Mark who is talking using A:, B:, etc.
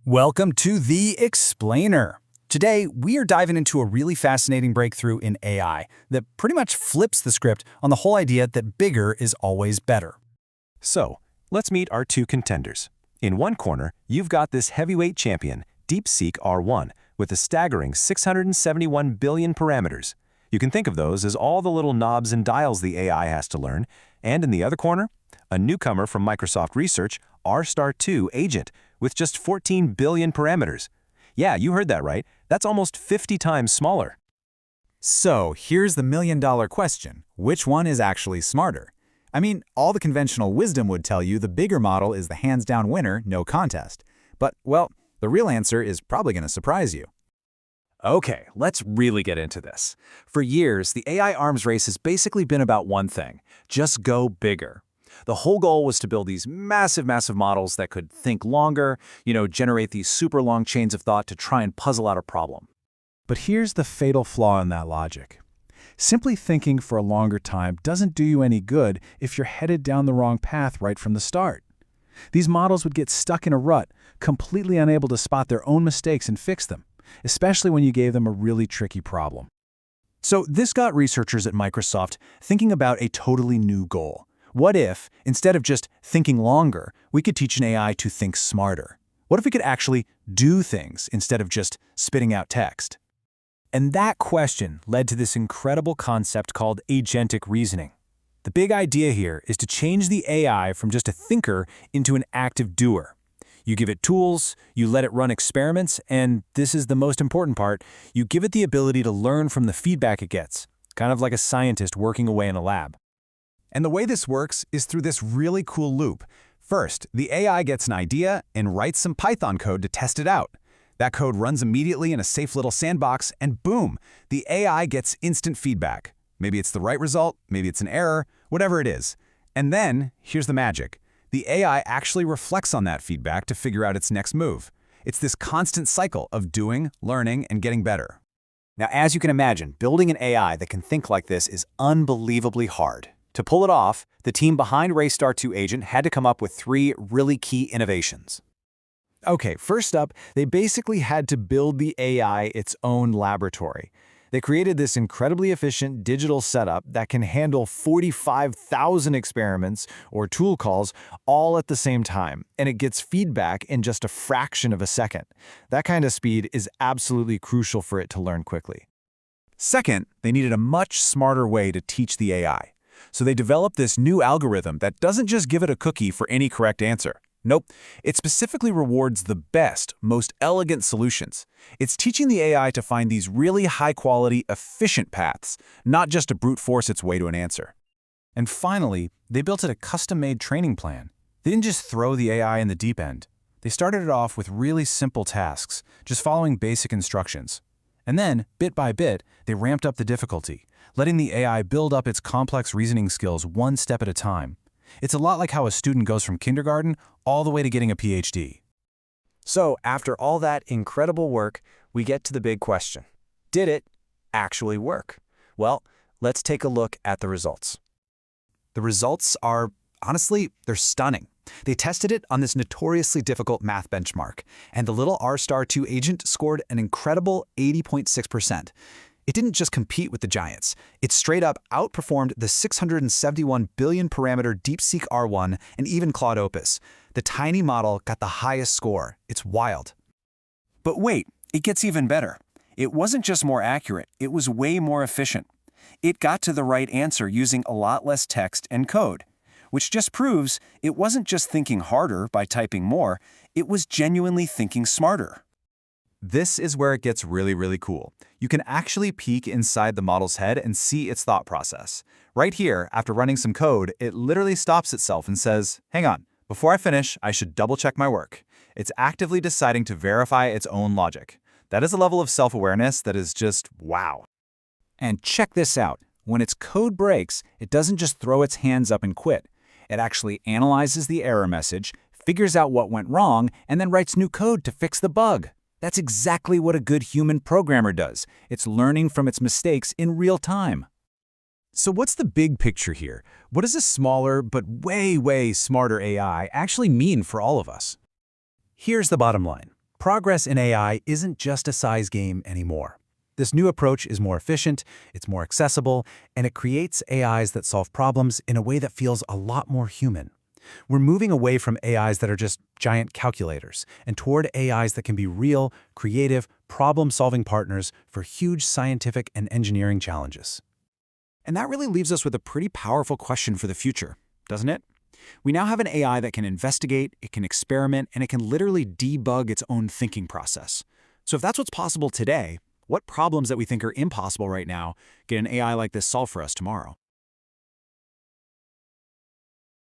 A: Welcome to The Explainer. Today, we are diving into a really fascinating breakthrough in AI that pretty much flips the script on the whole idea that bigger is always better.
B: So, let's meet our two contenders. In one corner, you've got this heavyweight champion, DeepSeek R1, with a staggering 671 billion parameters. You can think of those as all the little knobs and dials the AI has to learn. And in the other corner, a newcomer from Microsoft Research, R*2 Agent, with just 14 billion parameters. Yeah, you heard that right. That's almost 50 times smaller.
A: So, here's the million-dollar question. Which one is actually smarter? I mean, all the conventional wisdom would tell you the bigger model is the hands-down winner, no contest. But, well, the real answer is probably going to surprise you.
B: Okay, let's really get into this. For years, the AI arms race has basically been about one thing: just go bigger. The whole goal was to build these massive models that could think longer, generate these super long chains of thought to try and puzzle out a problem.
C: But here's the fatal flaw in that logic. Simply thinking for a longer time doesn't do you any good if you're headed down the wrong path right from the start. These models would get stuck in a rut, completely unable to spot their own mistakes and fix them, especially when you gave them a really tricky problem.
A: So this got researchers at Microsoft thinking about a totally new goal. What if, instead of just thinking longer, we could teach an AI to think smarter? What if we could actually do things instead of just spitting out text? And that question led to this incredible concept called Agentic Reasoning. The big idea here is to change the AI from just a thinker into an active doer. You give it tools, you let it run experiments, and this is the most important part, you give it the ability to learn from the feedback it gets, kind of like a scientist working away in a lab. And the way this works is through this really cool loop. First, the AI gets an idea and writes some Python code to test it out. That code runs immediately in a safe little sandbox, and boom, the AI gets instant feedback. Maybe it's the right result, maybe it's an error, whatever it is. And then, here's the magic. The AI actually reflects on that feedback to figure out its next move. It's this constant cycle of doing, learning, and getting better. Now, as you can imagine, building an AI that can think like this is unbelievably hard. To pull it off, the team behind R*2 Agent had to come up with 3 really key innovations. Okay, first up, they basically had to build the AI its own laboratory. They created this incredibly efficient digital setup that can handle 45,000 experiments or tool calls all at the same time, and it gets feedback in just a fraction of a second. That kind of speed is absolutely crucial for it to learn quickly. Second, they needed a much smarter way to teach the AI. So they developed this new algorithm that doesn't just give it a cookie for any correct answer. Nope, it specifically rewards the best, most elegant solutions. It's teaching the AI to find these really high-quality, efficient paths, not just to brute force its way to an answer. And finally, they built it a custom-made training plan. They didn't just throw the AI in the deep end. They started it off with really simple tasks, just following basic instructions. And then, bit by bit, they ramped up the difficulty, letting the AI build up its complex reasoning skills one step at a time. It's a lot like how a student goes from kindergarten all the way to getting a PhD. So, after all that incredible work, we get to the big question. Did it actually work? Well, let's take a look at the results. The results are, honestly, they're stunning. They tested it on this notoriously difficult math benchmark, and the little R*2 agent scored an incredible 80.6%. It didn't just compete with the giants. It straight up outperformed the 671 billion parameter DeepSeek R1 and even Claude Opus. The tiny model got the highest score. It's wild.
B: But wait, it gets even better. It wasn't just more accurate, it was way more efficient. It got to the right answer using a lot less text and code, which just proves it wasn't just thinking harder by typing more, it was genuinely thinking smarter.
A: This is where it gets really cool. You can actually peek inside the model's head and see its thought process. Right here, after running some code, it literally stops itself and says, hang on, before I finish, I should double-check my work. It's actively deciding to verify its own logic. That is a level of self-awareness that is just wow. And check this out. When its code breaks, it doesn't just throw its hands up and quit. It actually analyzes the error message, figures out what went wrong, and then writes new code to fix the bug. That's exactly what a good human programmer does. It's learning from its mistakes in real time. So what's the big picture here? What does a smaller but way smarter AI actually mean for all of us? Here's the bottom line. Progress in AI isn't just a size game anymore. This new approach is more efficient, it's more accessible, and it creates AIs that solve problems in a way that feels a lot more human. We're moving away from AIs that are just giant calculators and toward AIs that can be real, creative, problem-solving partners for huge scientific and engineering challenges.
D: And that really leaves us with a pretty powerful question for the future, doesn't it? We now have an AI that can investigate, it can experiment, and it can literally debug its own thinking process. So if that's what's possible today, what problems that we think are impossible right now get an AI like this solve for us tomorrow?